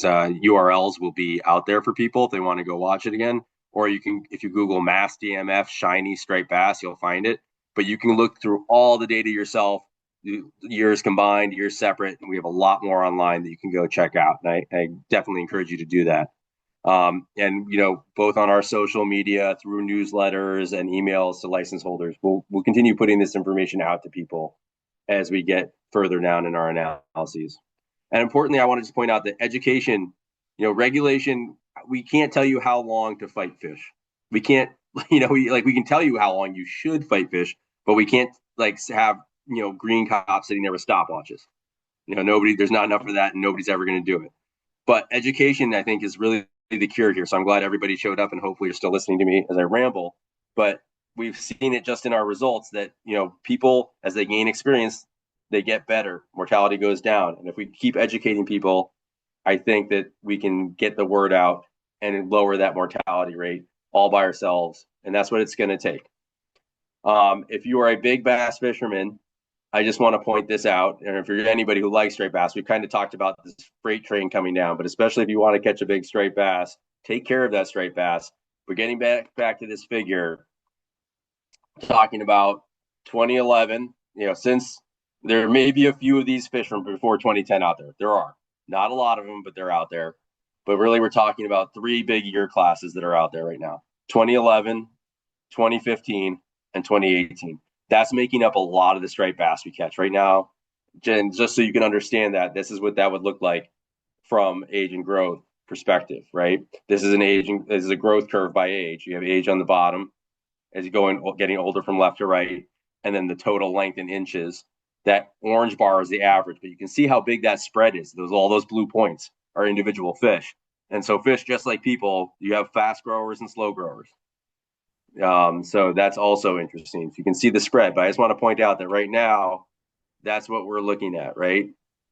URLs will be out there for people if they want to go watch it again. Or you can, if you Google mass DMF shiny striped bass, you'll find it. But you can look through all the data yourself, years combined, years separate, and we have a lot more online that you can go check out. And I definitely encourage you to do that. And both on our social media, through newsletters and emails to license holders, we'll continue putting this information out to people as we get further down in our analyses. And importantly, I wanted to point out that education, regulation, we can't tell you how long to fight fish. We can't, we can tell you how long you should fight fish, but we can't have, green cops sitting there with stopwatches. There's not enough of that, and nobody's ever going to do it. But education, I think, is really the cure here. So I'm glad everybody showed up, and hopefully you're still listening to me as I ramble. But we've seen it just in our results that, people, as they gain experience, they get better. Mortality goes down. And if we keep educating people, I think that we can get the word out and lower that mortality rate all by ourselves. And that's what it's going to take. If you are a big bass fisherman, I just want to point this out. And if you're anybody who likes striped bass, we've kind of talked about this freight train coming down, but especially if you want to catch a big striped bass, take care of that striped bass. We're getting back to this figure, talking about 2011, since there may be a few of these fish from before 2010 out there. There are not a lot of them, but they're out there. But really, we're talking about 3 big year classes that are out there right now: 2011, 2015, and 2018. That's making up a lot of the striped bass we catch right now. And just so you can understand that, this is what that would look like from age and growth perspective, right? This is a growth curve by age. You have age on the bottom as you getting older from left to right, and then the total length in inches. That orange bar is the average, but you can see how big that spread is. All those blue points are individual fish. And so fish, just like people, you have fast growers and slow growers. So that's also interesting. So you can see the spread, but I just want to point out that right now, that's what we're looking at, right?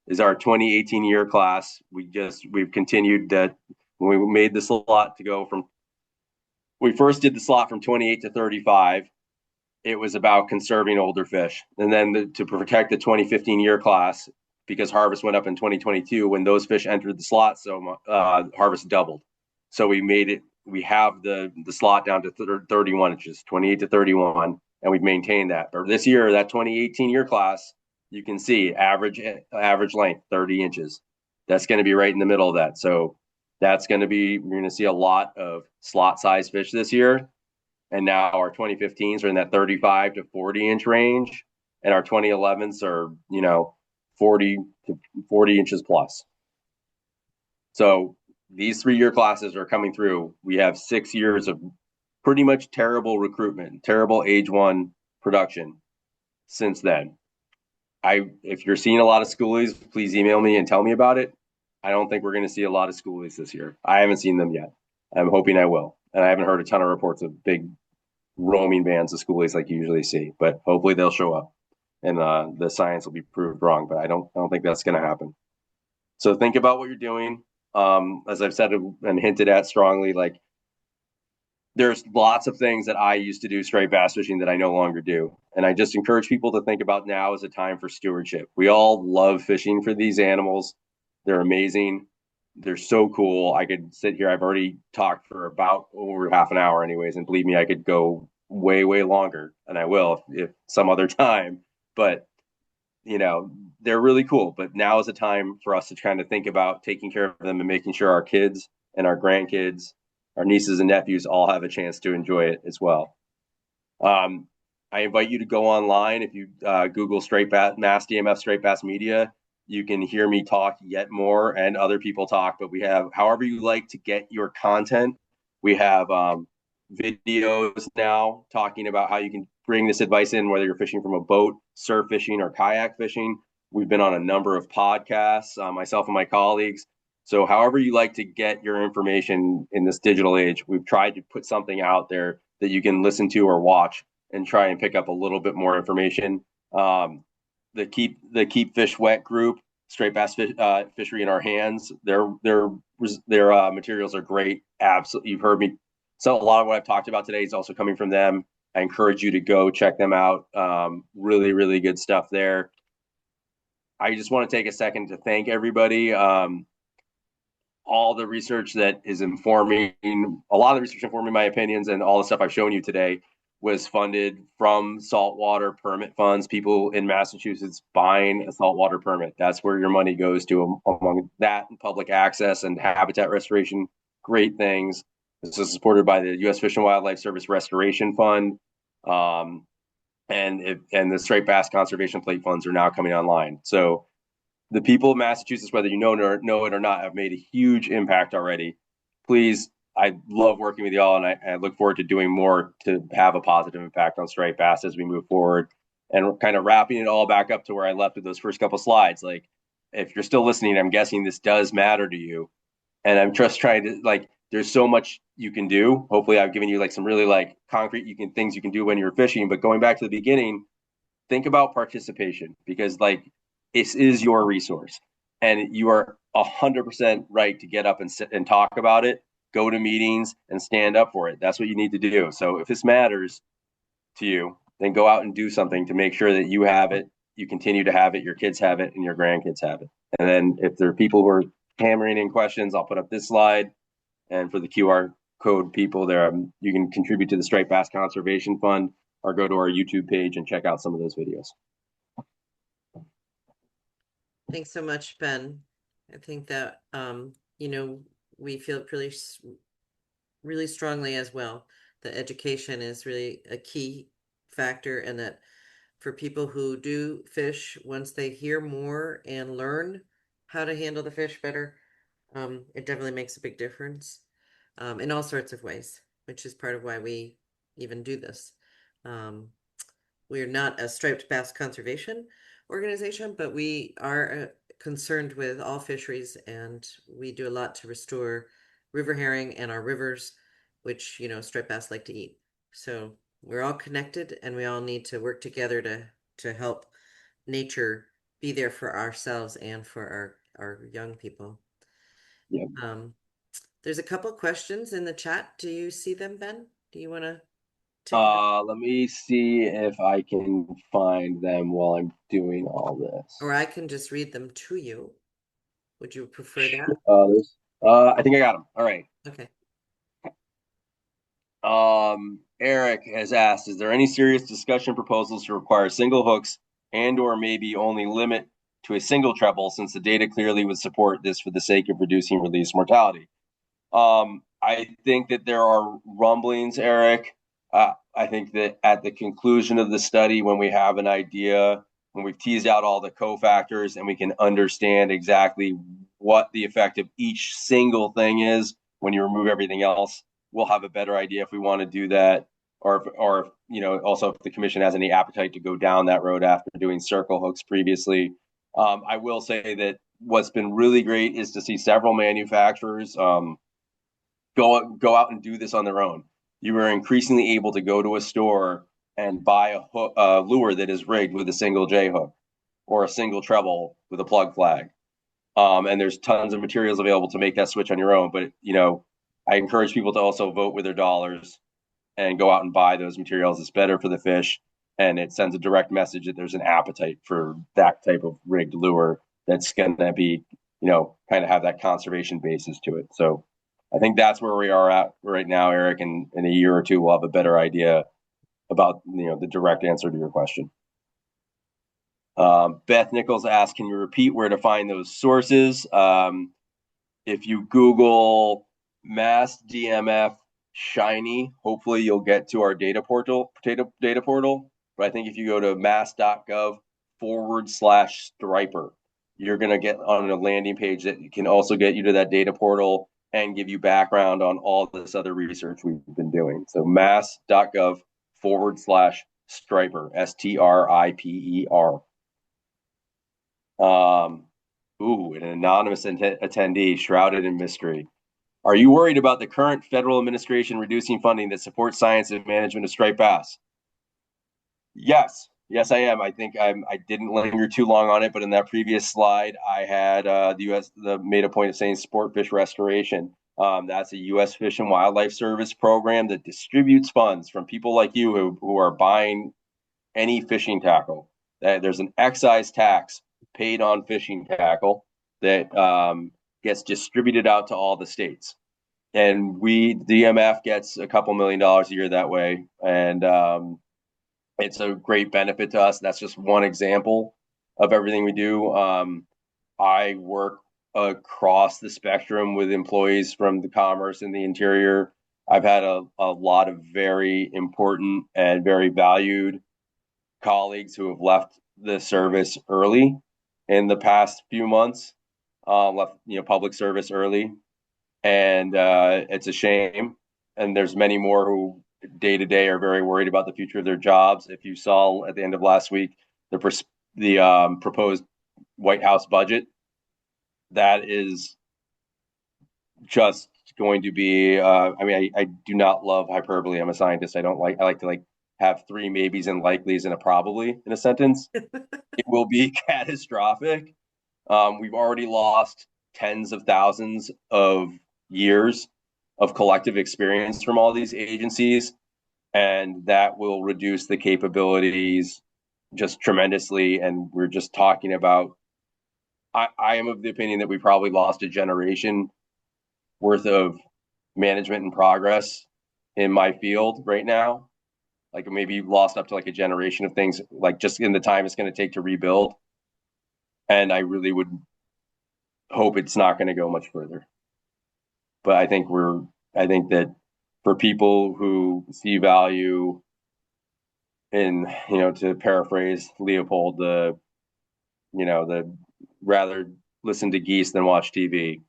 Is our 2018 year class. We've continued that when we made the slot to go from, we first did the slot from 28 to 35. It was about conserving older fish. And then to protect the 2015 year class, because harvest went up in 2022, when those fish entered the slot, so harvest doubled. So we have the slot down to 31 inches, 28 to 31, and we've maintained that. But this year, that 2018 year class, you can see average length, 30 inches. That's going to be right in the middle of that. So we're going to see a lot of slot size fish this year. And now our 2015s are in that 35 to 40 inch range, and our 2011s are 40 to 40 inches plus. So these 3 year classes are coming through. We have 6 years of pretty much terrible recruitment, terrible age 1 production since then. If you're seeing a lot of schoolies, please email me and tell me about it. I don't think we're going to see a lot of schoolies this year. I haven't seen them yet. I'm hoping I will. And I haven't heard a ton of reports of big roaming bands of schoolies like you usually see, but hopefully they'll show up and the science will be proved wrong. But I don't think that's going to happen. So think about what you're doing. As I've said and hinted at strongly, there's lots of things that I used to do striped bass fishing that I no longer do. And I just encourage people to think about now as a time for stewardship. We all love fishing for these animals. They're amazing. They're so cool. I could sit here. I've already talked for about over half an hour anyways. And believe me, I could go way, way longer, and I will if some other time. But, they're really cool. But now is a time for us to kind of think about taking care of them and making sure our kids and our grandkids, our nieces and nephews all have a chance to enjoy it as well. I invite you to go online. If you Google straight bass, mass DMF straight bass media, you can hear me talk yet more and other people talk, but we have however you like to get your content. We have videos now talking about how you can bring this advice in, whether you're fishing from a boat, surf fishing, or kayak fishing. We've been on a number of podcasts, myself and my colleagues. So, however you like to get your information in this digital age, we've tried to put something out there that you can listen to or watch and try and pick up a little bit more information. The Keep Fish Wet group, straight bass fishery in our hands. Their materials are great. Absolutely, you've heard me. So a lot of what I've talked about today is also coming from them. I encourage you to go check them out. Really, really good stuff there. I just want to take a second to thank everybody. All the research that is informing, a lot of the research informing my opinions and all the stuff I've shown you today was funded from saltwater permit funds, people in Massachusetts buying a saltwater permit. That's where your money goes to, among that and public access and habitat restoration. Great things. This is supported by the U.S. Fish and Wildlife Service Restoration Fund. And the striped bass conservation plate funds are now coming online. So the people of Massachusetts, whether you know it or not, have made a huge impact already. Please, I love working with y'all, and I look forward to doing more to have a positive impact on striped bass as we move forward. And kind of wrapping it all back up to where I left with those first couple slides. Like, if you're still listening, I'm guessing this does matter to you. And I'm just trying to, like, there's so much you can do. Hopefully, I've given you like some really like concrete things you can do when you're fishing. But going back to the beginning, think about participation, because like this is your resource and you are 100% right to get up and sit and talk about it, go to meetings and stand up for it. That's what you need to do. So if this matters to you, then go out and do something to make sure that you have it, you continue to have it, your kids have it, and your grandkids have it. And then if there are people who are hammering in questions, I'll put up this slide. And for the QR code people there, you can contribute to the Striped Bass Conservation Fund or go to our YouTube page and check out some of those videos. Thanks so much, Ben. I think that we feel really strongly as well that education is really a key factor, and that for people who do fish, once they hear more and learn how to handle the fish better, it definitely makes a big difference in all sorts of ways, which is part of why we even do this. Um, we are not a striped bass conservation organization, but we are concerned with all fisheries, and we do a lot to restore river herring and our rivers, which, striped bass like to eat. So we're all connected, and we all need to work together to help nature be there for ourselves and for our young people. Yeah. There's a couple questions in the chat. Do you see them, Ben? Do you want to take it? Let me see if I can find them while I'm doing all Or this. I can just read them to you. Would you prefer that? I think I got them. All right. Okay. Eric has asked, is there any serious discussion proposals to require single hooks and or maybe only limit to a single treble, since the data clearly would support this for the sake of reducing release mortality? I think that there are rumblings, Eric. I think that at the conclusion of the study, when we have an idea, when we've teased out all the cofactors and we can understand exactly what the effect of each single thing is when you remove everything else, we'll have a better idea if we want to do that, or also if the commission has any appetite to go down that road after doing circle hooks previously. I will say that what's been really great is to see several manufacturers go out and do this on their own. You are increasingly able to go to a store and buy a lure that is rigged with a single J hook or a single treble with a plug flag. And there's tons of materials available to make that switch on your own. But I encourage people to also vote with their dollars and go out and buy those materials. It's better for the fish, and it sends a direct message that there's an appetite for that type of rigged lure that's going to be, kind of have that conservation basis to it. So I think that's where we are at right now, Eric. And in a year or two, we'll have a better idea about the direct answer to your question. Beth Nichols asked, can you repeat where to find those sources? If you Google Mass DMF Shiny, hopefully you'll get to our data portal. But I think if you go to mass.gov/striper, you're going to get on a landing page that can also get you to that data portal and give you background on all this other research we've been doing. So mass.gov/striper, STRIPER. An anonymous attendee shrouded in mystery. Are you worried about the current federal administration reducing funding that supports science and management of striped bass? Yes, yes, I am. I didn't linger too long on it, but in that previous slide, I had the U.S. made a point of saying sport fish restoration. That's a U.S. Fish and Wildlife Service program that distributes funds from people like you who are buying any fishing tackle. There's an excise tax paid on fishing tackle that gets distributed out to all the states. And DMF gets a couple $1 million a year that way. And it's a great benefit to us. That's just one example of everything we do. I work across the spectrum with employees from the commerce and the interior. I've had a lot of very important and very valued colleagues who have left the service early in the past few months, left public service early, and it's a shame. And there's many more who day to day are very worried about the future of their jobs. If you saw at the end of last week the proposed White House budget, that is just going to be. I do not love hyperbole. I'm a scientist. I like to have three maybes and likelies and a probably in a sentence. It will be catastrophic. We've already lost tens of thousands of years of collective experience from all these agencies, and that will reduce the capabilities just tremendously. And we're just talking about, I am of the opinion that we probably lost a generation worth of management and progress in my field right now. Like maybe lost up to like a generation of things, like just in the time it's going to take to rebuild. And I really would hope it's not going to go much further. But I think that for people who see value in, to paraphrase Leopold, the rather listen to geese than watch TV.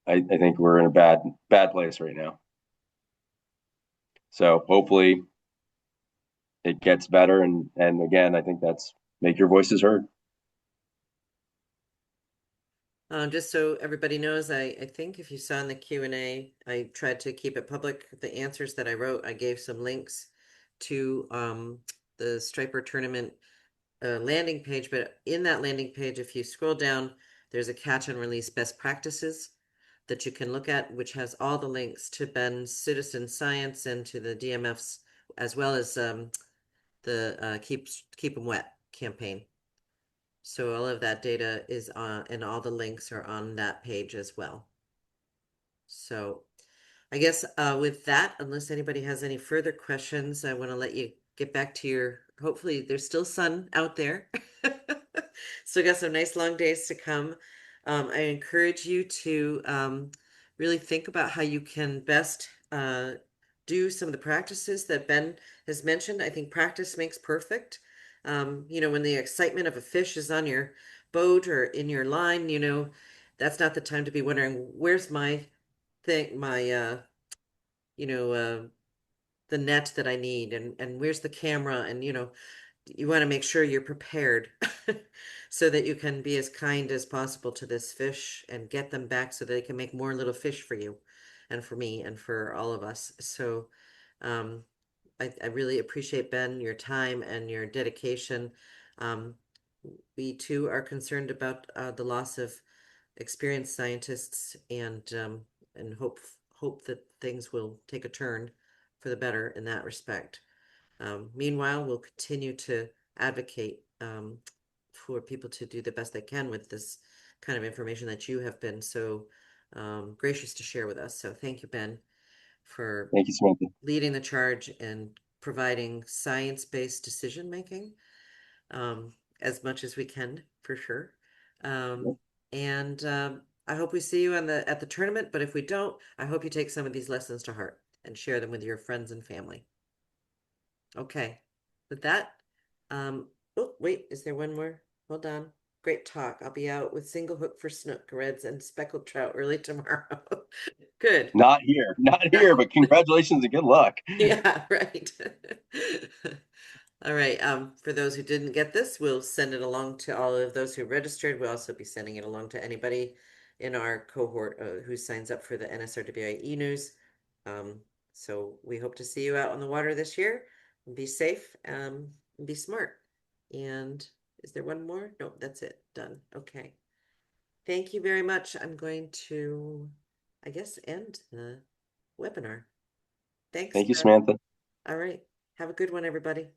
I think we're in a bad place right now. So hopefully it gets better. And again, I think that's make your voices heard. Just so everybody knows, I think if you saw in the Q&A, I tried to keep it public. The answers that I wrote, I gave some links to the Striper tournament landing page, but in that landing page, if you scroll down, there's a catch and release best practices that you can look at, which has all the links to Ben's citizen science and to the DMF's, as well as the Keep 'em Wet campaign. So all of that data is on, and all the links are on that page as well. So I guess with that, unless anybody has any further questions, I want to let you get back to your, hopefully there's still sun out there. So got some nice long days to come. I encourage you to really think about how you can best do some of the practices that Ben has mentioned. I think practice makes perfect. When the excitement of a fish is on your boat or in your line, that's not the time to be wondering, where's my thing, my you know, the net that I need, and where's the camera, and you want to make sure you're prepared so that you can be as kind as possible to this fish and get them back so that they can make more little fish for you and for me and for all of us. So um, I really appreciate, Ben, your time and your dedication. Um, we too are concerned about the loss of experienced scientists, and hope that things will take a turn for the better in that respect. Meanwhile, we'll continue to advocate for people to do the best they can with this kind of information that you have been so gracious to share with us. So thank you, Ben, for Thank you, Samantha. leading the charge and providing science-based decision making as much as we can, for sure. Um, and I hope we see you at the tournament. But if we don't, I hope you take some of these lessons to heart and share them with your friends and family. Okay. With that, oh wait, is there one more? Hold on. Great talk. I'll be out with single hook for snook, reds, and speckled trout early tomorrow. Good. Not here, not here, No. but congratulations and good luck. Yeah, right. All right. For those who didn't get this, we'll send it along to all of those who registered. We'll also be sending it along to anybody in our cohort who signs up for the NSRWA e-news. Um, so we hope to see you out on the water this year. Be safe, and be smart. And is there one more? No, that's it. Done. Okay. Thank you very much. I'm going to, I guess, end the webinar. Thanks, Thank you, Ben. Samantha. All right. Have a good one, everybody.